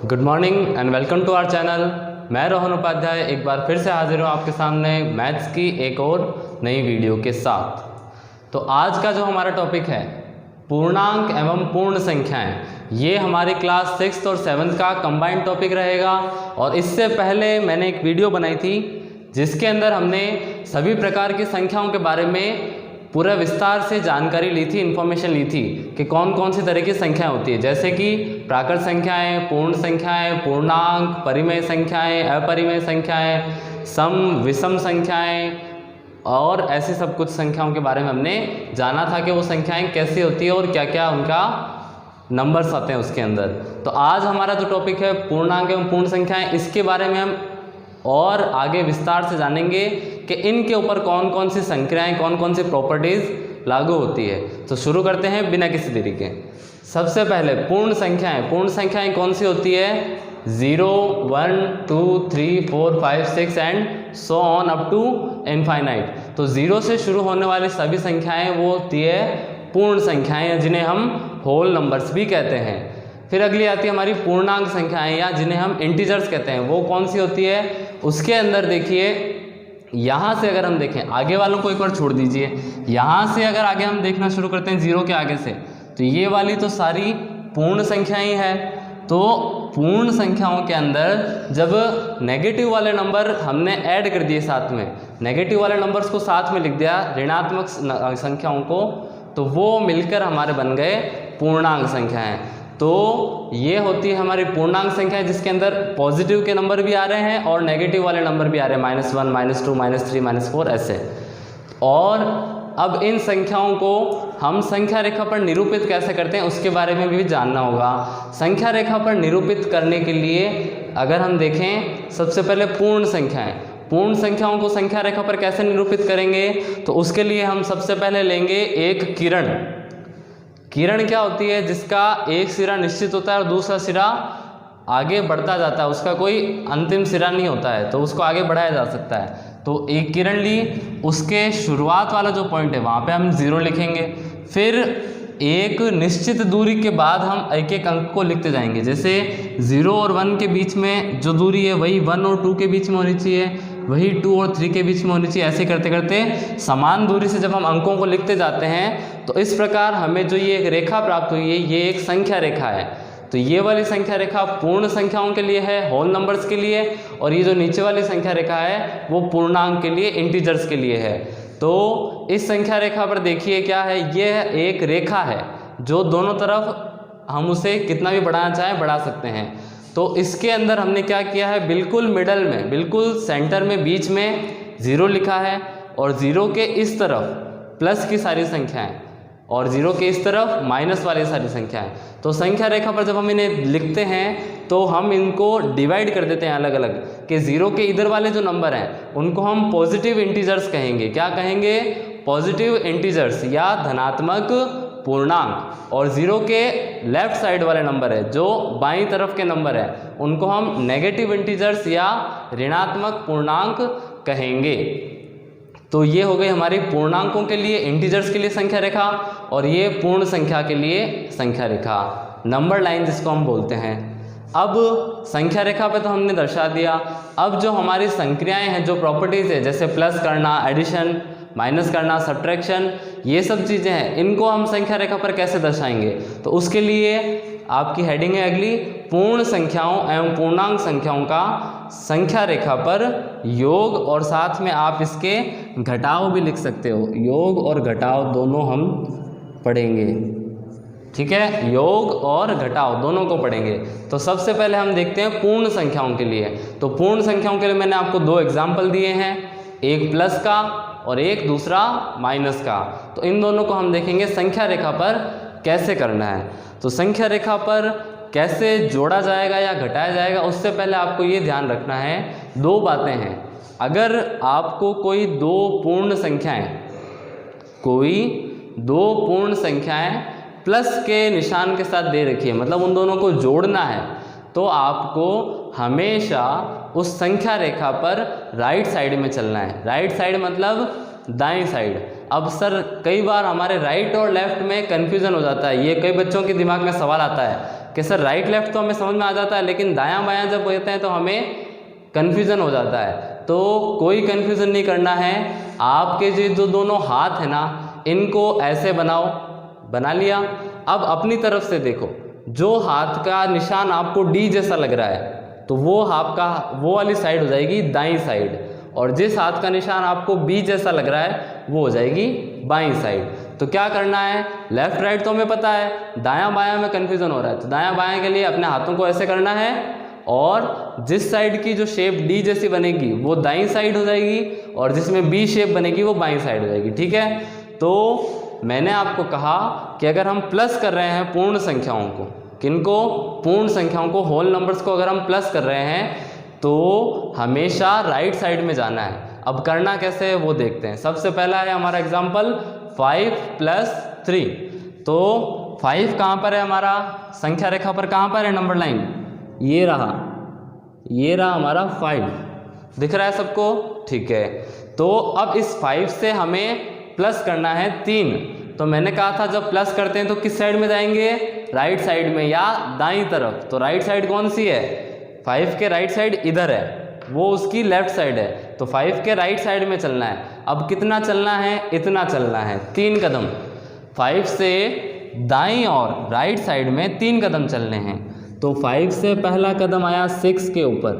Good morning and welcome to our channel. मैं रोहन उपाध्याय एक बार फिर से हाजिर हूँ आपके सामने मैथ्स की एक और नई वीडियो के साथ। तो आज का जो हमारा टॉपिक है पूर्णांक एवं पूर्ण संख्याएं, ये हमारी क्लास 6th और 7th का कंबाइंड टॉपिक रहेगा। और इससे पहले मैंने एक वीडियो बनाई थी जिसके अंदर हमने सभी प्रकार की संख्याओं के बारे में पूरा विस्तार से जानकारी ली थी, इन्फॉर्मेशन ली थी कि कौन कौन सी तरह की संख्याएं होती है, जैसे कि प्राकृत संख्याएं, पूर्ण संख्याएं, पूर्णांक, परिमेय संख्याएं, अपरिमेय संख्याएं, सम विषम संख्याएं और ऐसी सब कुछ संख्याओं के बारे में हमने जाना था कि वो संख्याएं कैसी होती है और क्या क्या उनका नंबर्स आते हैं उसके अंदर। तो आज हमारा जो टॉपिक है पूर्णांक एवं पूर्ण संख्याएं, इसके बारे में हम और आगे विस्तार से जानेंगे कि इनके ऊपर कौन कौन सी संख्याएं, कौन कौन सी प्रॉपर्टीज लागू होती है। तो शुरू करते हैं बिना किसी देरी के। सबसे पहले पूर्ण संख्याएं। पूर्ण संख्याएं कौन सी होती है? 0, 1, 2, 3, 4, 5, 6 and so on up to infinite. तो 0 से शुरू होने वाली सभी संख्याएं वो होती है पूर्ण संख्याएं, जिन्हें हम होल नंबर्स भी कहते हैं। फिर अगली आती है हमारी पूर्णांक संख्याएं या जिन्हें हम इंटीजर्स कहते हैं। वो कौन सी होती है? उसके अंदर देखिए, यहाँ से अगर हम देखें, आगे वालों को एक बार छोड़ दीजिए, यहाँ से अगर आगे हम देखना शुरू करते हैं 0 के आगे से, तो ये वाली तो सारी पूर्ण संख्याएं हैं। तो पूर्ण संख्याओं के अंदर जब नेगेटिव वाले नंबर हमने ऐड कर दिए साथ में, नेगेटिव वाले नंबर्स को साथ में लिख दिया ऋणात्मक संख्याओं को, तो वो मिलकर हमारे बन गए पूर्णांक संख्याएं। तो ये होती है हमारी पूर्णांक संख्या जिसके अंदर पॉजिटिव के नंबर भी आ रहे हैं और नेगेटिव वाले नंबर भी आ रहे हैं, -1, -2, -3, -4 ऐसे। और अब इन संख्याओं को हम संख्या रेखा पर निरूपित कैसे करते हैं उसके बारे में भी जानना होगा। संख्या रेखा पर निरूपित करने के लिए अगर हम देखें, सबसे पहले पूर्ण संख्याएं, पूर्ण संख्याओं को संख्या रेखा पर कैसे निरूपित करेंगे, तो उसके लिए हम सबसे पहले लेंगे एक किरण। किरण क्या होती है? जिसका एक सिरा निश्चित होता है और दूसरा सिरा आगे बढ़ता जाता है, उसका कोई अंतिम सिरा नहीं होता है, तो उसको आगे बढ़ाया जा सकता है। तो एक किरण ली, उसके शुरुआत वाला जो पॉइंट है वहाँ पे हम 0 लिखेंगे। फिर एक निश्चित दूरी के बाद हम एक एक अंक को लिखते जाएंगे। जैसे 0 और 1 के बीच में जो दूरी है वही 1 और 2 के बीच में होनी चाहिए, वही 2 और 3 के बीच में होनी चाहिए। ऐसे करते करते समान दूरी से जब हम अंकों को लिखते जाते हैं तो इस प्रकार हमें जो ये एक रेखा प्राप्त हुई है, ये एक संख्या रेखा है। तो ये वाली संख्या रेखा पूर्ण संख्याओं के लिए है, होल नंबर्स के लिए, और ये जो नीचे वाली संख्या रेखा है वो पूर्णांक के लिए, इंटीजर्स के लिए है। तो इस संख्या रेखा पर देखिए क्या है, ये एक रेखा है जो दोनों तरफ हम उसे कितना भी बढ़ाना चाहें बढ़ा सकते हैं। तो इसके अंदर हमने क्या किया है, बिल्कुल मिडल में, बिल्कुल सेंटर में, बीच में 0 लिखा है और 0 के इस तरफ प्लस की सारी संख्याएं और 0 के इस तरफ माइनस वाली सारी संख्याएं। तो संख्या रेखा पर जब हम इन्हें लिखते हैं तो हम इनको डिवाइड कर देते हैं अलग अलग, कि 0 के इधर वाले जो नंबर हैं उनको हम पॉजिटिव इंटीजर्स कहेंगे। क्या कहेंगे? पॉजिटिव इंटीजर्स या धनात्मक पूर्णांक। और 0 के लेफ्ट साइड वाले नंबर है, जो बाईं तरफ के नंबर है, उनको हम नेगेटिव इंटीजर्स या ऋणात्मक पूर्णांक कहेंगे। तो ये हो गई हमारी पूर्णांकों के लिए, इंटीजर्स के लिए संख्या रेखा, और ये पूर्ण संख्या के लिए संख्या रेखा, नंबर लाइन जिसको हम बोलते हैं। अब संख्या रेखा पे तो हमने दर्शा दिया। अब जो हमारी संक्रियाएं हैं, जो प्रॉपर्टीज़ है, जैसे प्लस करना, एडिशन, माइनस करना, सब्ट्रैक्शन, ये सब चीज़ें हैं, इनको हम संख्या रेखा पर कैसे दर्शाएंगे? तो उसके लिए आपकी हेडिंग है अगली, पूर्ण संख्याओं एवं पूर्णांक संख्याओं का संख्या रेखा पर योग, और साथ में आप इसके घटाव भी लिख सकते हो। योग और घटाव दोनों हम पढ़ेंगे, ठीक है? योग और घटाव दोनों को पढ़ेंगे। तो सबसे पहले हम देखते हैं पूर्ण संख्याओं के लिए। तो पूर्ण संख्याओं के लिए मैंने आपको 2 एग्जाम्पल दिए हैं, एक प्लस का और एक दूसरा माइनस का। तो इन दोनों को हम देखेंगे संख्या रेखा पर कैसे करना है। तो संख्या रेखा पर कैसे जोड़ा जाएगा या घटाया जाएगा, उससे पहले आपको ये ध्यान रखना है, 2 बातें हैं। अगर आपको कोई 2 पूर्ण संख्याएं प्लस के निशान के साथ दे रखी है, मतलब उन दोनों को जोड़ना है, तो आपको हमेशा उस संख्या रेखा पर राइट साइड में चलना है। राइट साइड मतलब दाईं साइड। अब सर कई बार हमारे राइट और लेफ्ट में कन्फ्यूज़न हो जाता है, ये कई बच्चों के दिमाग में सवाल आता है कि सर राइट लेफ्ट तो हमें समझ में आ जाता है, लेकिन दायां बायां जब होते हैं तो हमें कन्फ्यूज़न हो जाता है। तो कोई कन्फ्यूज़न नहीं करना है, आपके जो दोनों हाथ है ना इनको ऐसे बनाओ, बना लिया। अब अपनी तरफ से देखो, जो हाथ का निशान आपको डी जैसा लग रहा है तो वो आपका वो वाली साइड हो जाएगी दाईं साइड, और जिस हाथ का निशान आपको बी जैसा लग रहा है वो हो जाएगी बाईं साइड। तो क्या करना है, लेफ्ट राइट तो हमें पता है, दायां बायां में कन्फ्यूज़न हो रहा है तो दायां बायां के लिए अपने हाथों को ऐसे करना है, और जिस साइड की जो शेप डी जैसी बनेगी वो दाईं साइड हो जाएगी, और जिसमें बी शेप बनेगी वो बाईं साइड हो जाएगी। ठीक है, तो मैंने आपको कहा कि अगर हम प्लस कर रहे हैं पूर्ण संख्याओं को, किनको, पूर्ण संख्याओं को, होल नंबर्स को अगर हम प्लस कर रहे हैं तो हमेशा राइट साइड में जाना है। अब करना कैसे है वो देखते हैं। सबसे पहला है हमारा एग्जाम्पल 5 + 3। तो 5 कहाँ पर है हमारा, संख्या रेखा पर कहाँ पर है नंबर लाइन, ये रहा हमारा 5, दिख रहा है सबको? ठीक है, तो अब इस 5 से हमें प्लस करना है 3। तो मैंने कहा था जब प्लस करते हैं तो किस साइड में जाएंगे, राइट साइड में या दाईं तरफ। तो राइट साइड कौन सी है, 5 के राइट साइड इधर है, वो उसकी लेफ्ट साइड है, तो 5 के राइट साइड में चलना है। अब कितना चलना है, इतना चलना है, 3 कदम। 5 से दाईं और राइट साइड में 3 कदम चलने हैं। तो 5 से पहला कदम आया 6 के ऊपर,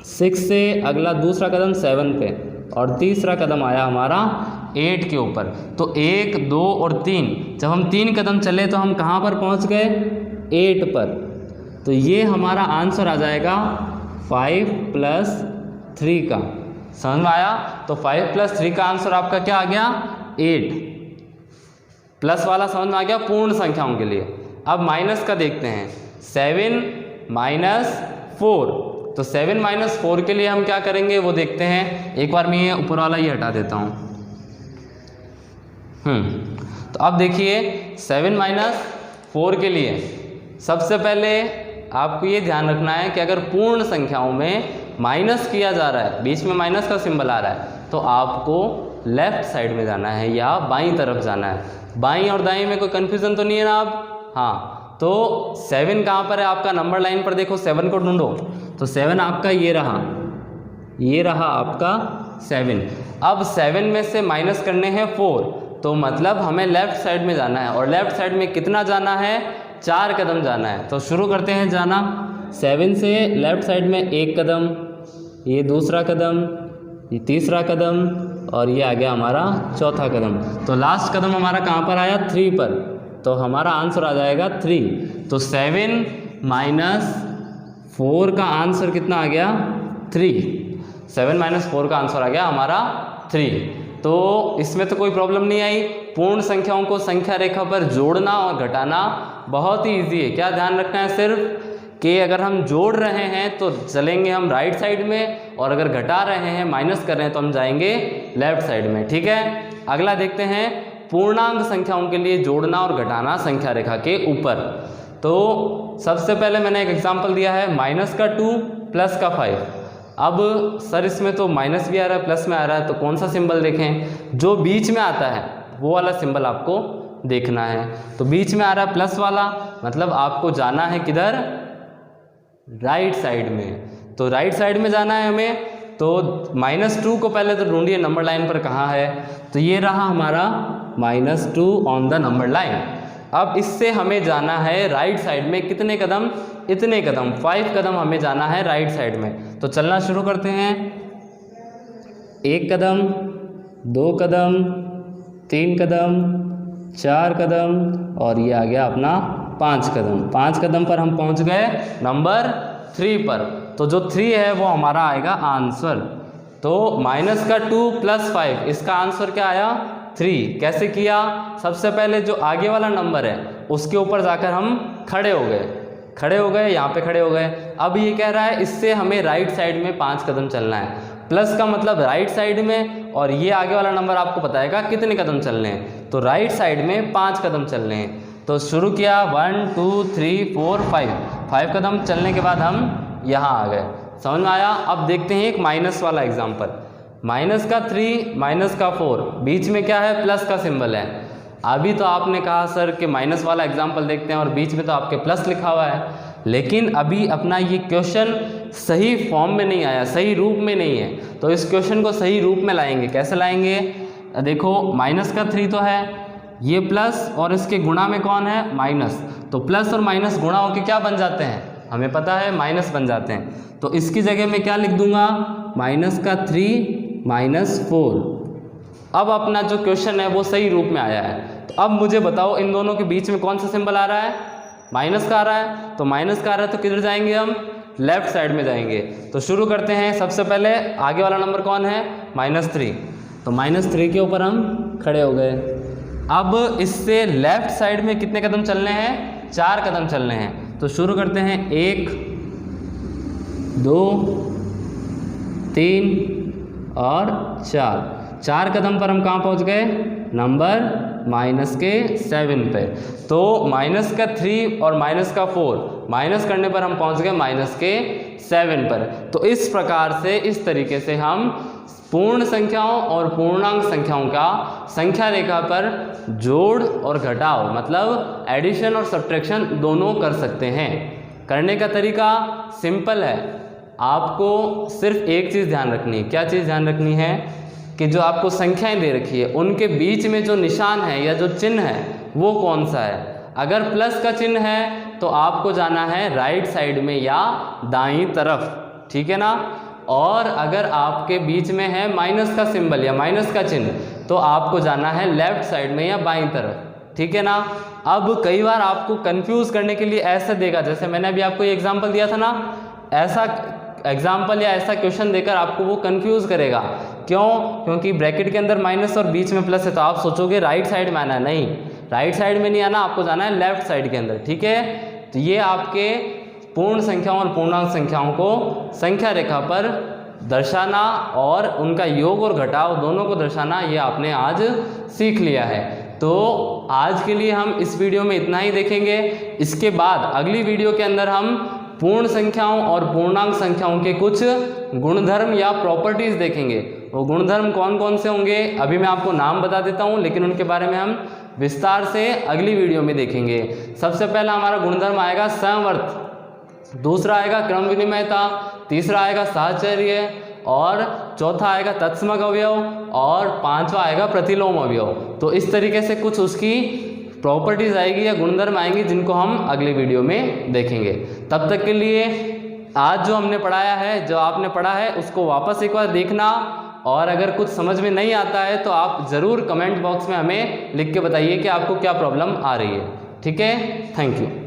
6 से अगला दूसरा कदम 7 पे, और तीसरा कदम आया हमारा 8 के ऊपर। तो 1, 2 और 3, जब हम 3 कदम चले तो हम कहाँ पर पहुँच गए, 8 पर। तो ये हमारा आंसर आ जाएगा 5 + 3 का। समझ में आया? तो 5 + 3 का आंसर आपका क्या आ गया, 8। प्लस वाला समझ में आ गया पूर्ण संख्याओं के लिए। अब माइनस का देखते हैं, 7 - 4। तो 7 - 4 के लिए हम क्या करेंगे वो देखते हैं। एक बार मैं ये ऊपर वाला ये हटा देता हूँ। तो अब देखिए 7 - 4 के लिए सबसे पहले आपको ये ध्यान रखना है कि अगर पूर्ण संख्याओं में माइनस किया जा रहा है, बीच में माइनस का सिंबल आ रहा है, तो आपको लेफ्ट साइड में जाना है या बाईं तरफ जाना है। बाईं और दाईं में कोई कन्फ्यूज़न तो नहीं है ना आप? हाँ, तो 7 कहाँ पर है आपका, नंबर लाइन पर देखो, 7 को ढूंढो। तो 7 आपका ये रहा आपका 7। अब 7 में से माइनस करने हैं 4, तो मतलब हमें लेफ्ट साइड में जाना है, और लेफ्ट साइड में कितना जाना है, 4 कदम जाना है। तो शुरू करते हैं जाना। 7 से लेफ्ट साइड में 1 कदम, ये दूसरा कदम, ये तीसरा कदम, और ये आ गया हमारा चौथा कदम। तो लास्ट कदम हमारा कहाँ पर आया, 3 पर। तो हमारा आंसर आ जाएगा 3। तो 7 - 4 का आंसर कितना आ गया, 3। 7 - 4 का आंसर आ गया हमारा 3। तो इसमें तो कोई प्रॉब्लम नहीं आई। पूर्ण संख्याओं को संख्या रेखा पर जोड़ना और घटाना बहुत ही ईजी है। क्या ध्यान रखना है सिर्फ कि अगर हम जोड़ रहे हैं तो चलेंगे हम राइट साइड में, और अगर घटा रहे हैं, माइनस कर रहे हैं, तो हम जाएंगे लेफ्ट साइड में। ठीक है, अगला देखते हैं पूर्णांक संख्याओं के लिए जोड़ना और घटाना संख्या रेखा के ऊपर। तो सबसे पहले मैंने एक एग्जाम्पल दिया है, -2 + 5। अब सर इसमें तो माइनस भी आ रहा है, प्लस में आ रहा है, तो कौन सा सिंबल देखें, जो बीच में आता है वो वाला सिंबल आपको देखना है। तो बीच में आ रहा है प्लस वाला, मतलब आपको जाना है किधर, राइट साइड में। तो राइट साइड में जाना है हमें। तो -2 को पहले तो ढूंढिए नंबर लाइन पर कहाँ है। तो ये रहा हमारा -2 ऑन द नंबर लाइन। अब इससे हमें जाना है राइट साइड में, कितने कदम, इतने कदम, 5 कदम हमें जाना है राइट साइड में। तो चलना शुरू करते हैं। 1 कदम, 2 कदम, 3 कदम, 4 कदम, और ये आ गया अपना 5 कदम। 5 कदम पर हम पहुंच गए नंबर 3 पर। तो जो 3 है वो हमारा आएगा आंसर। तो -2 + 5, इसका आंसर क्या आया, 3। कैसे किया, सबसे पहले जो आगे वाला नंबर है उसके ऊपर जाकर हम खड़े हो गए, यहाँ पे खड़े हो गए। अब ये कह रहा है इससे हमें राइट साइड में 5 कदम चलना है। प्लस का मतलब राइट साइड में, और ये आगे वाला नंबर आपको बताएगा कितने कदम चलने हैं। तो राइट साइड में 5 कदम चलने हैं। तो शुरू किया 1 2 3 4 5 कदम चलने के बाद हम यहाँ आ गए। समझ में आया? अब देखते हैं एक माइनस वाला एग्जाम्पल। -3 - 4, बीच में क्या है, प्लस का सिंबल है। अभी तो आपने कहा सर कि माइनस वाला एग्जाम्पल देखते हैं और बीच में तो आपके प्लस लिखा हुआ है, लेकिन अभी अपना ये क्वेश्चन सही फॉर्म में नहीं आया, सही रूप में नहीं है। तो इस क्वेश्चन को सही रूप में लाएंगे, कैसे लाएंगे? देखो माइनस का 3 तो है, ये प्लस और इसके गुणा में कौन है? माइनस। तो प्लस और माइनस गुणा होकर क्या बन जाते हैं? हमें पता है माइनस बन जाते हैं। तो इसकी जगह मैं क्या लिख दूंगा? माइनस का 3 माइनस 4। अब अपना जो क्वेश्चन है वो सही रूप में आया है। तो अब मुझे बताओ इन दोनों के बीच में कौन सा सिंबल आ रहा है? माइनस का आ रहा है। तो माइनस का आ रहा है तो किधर जाएंगे हम? लेफ्ट साइड में जाएंगे। तो शुरू करते हैं। सबसे पहले आगे वाला नंबर कौन है? -3। तो -3 के ऊपर हम खड़े हो गए। अब इससे लेफ्ट साइड में कितने कदम चलने हैं? 4 कदम चलने हैं। तो शुरू करते हैं 1 2 3 और 4 कदम पर हम कहाँ पहुँच गए? नंबर -7 पे। तो माइनस का 3 और माइनस का 4 माइनस करने पर हम पहुँच गए -7 पर। तो इस प्रकार से, इस तरीके से हम पूर्ण संख्याओं और पूर्णांक संख्याओं का संख्या रेखा पर जोड़ और घटाव, मतलब एडिशन और सब्ट्रैक्शन दोनों कर सकते हैं। करने का तरीका सिंपल है। आपको सिर्फ एक चीज़ ध्यान रखनी है। क्या चीज़ ध्यान रखनी है? कि जो आपको संख्याएं दे रखी है उनके बीच में जो निशान है या जो चिन्ह है वो कौन सा है। अगर प्लस का चिन्ह है तो आपको जाना है राइट साइड में या दाईं तरफ, ठीक है ना। और अगर आपके बीच में है माइनस का सिंबल या माइनस का चिन्ह तो आपको जाना है लेफ्ट साइड में या बाईं तरफ, ठीक है ना। अब कई बार आपको कंफ्यूज करने के लिए ऐसे देगा, जैसे मैंने अभी आपको ये एग्जांपल दिया था ना, ऐसा एग्जाम्पल या ऐसा क्वेश्चन देकर आपको वो कंफ्यूज करेगा। क्यों? क्योंकि ब्रैकेट के अंदर माइनस और बीच में प्लस है, तो आप सोचोगे राइट साइड में आना है। नहीं, राइट साइड में नहीं आना, आपको जाना है लेफ्ट साइड के अंदर, ठीक है। तो ये आपके पूर्ण संख्याओं और पूर्णांक संख्याओं को संख्या रेखा पर दर्शाना और उनका योग और घटाव दोनों को दर्शाना, ये आपने आज सीख लिया है। तो आज के लिए हम इस वीडियो में इतना ही देखेंगे। इसके बाद अगली वीडियो के अंदर हम पूर्ण संख्याओं और पूर्णांक संख्याओं के कुछ गुणधर्म या प्रॉपर्टीज देखेंगे। वो गुणधर्म कौन कौन से होंगे अभी मैं आपको नाम बता देता हूँ, लेकिन उनके बारे में हम विस्तार से अगली वीडियो में देखेंगे। सबसे पहला हमारा गुणधर्म आएगा समवर्त, दूसरा आएगा क्रम विनिमयता, तीसरा आएगा साहचर्य और चौथा आएगा तत्समक अवयव और पांचवा आएगा प्रतिलोम अवयव। तो इस तरीके से कुछ उसकी प्रॉपर्टीज आएगी या गुणधर्म आएंगी जिनको हम अगले वीडियो में देखेंगे। तब तक के लिए आज जो हमने पढ़ाया है, जो आपने पढ़ा है, उसको वापस एक बार देखना और अगर कुछ समझ में नहीं आता है तो आप ज़रूर कमेंट बॉक्स में हमें लिख के बताइए कि आपको क्या प्रॉब्लम आ रही है, ठीक है। Thank you.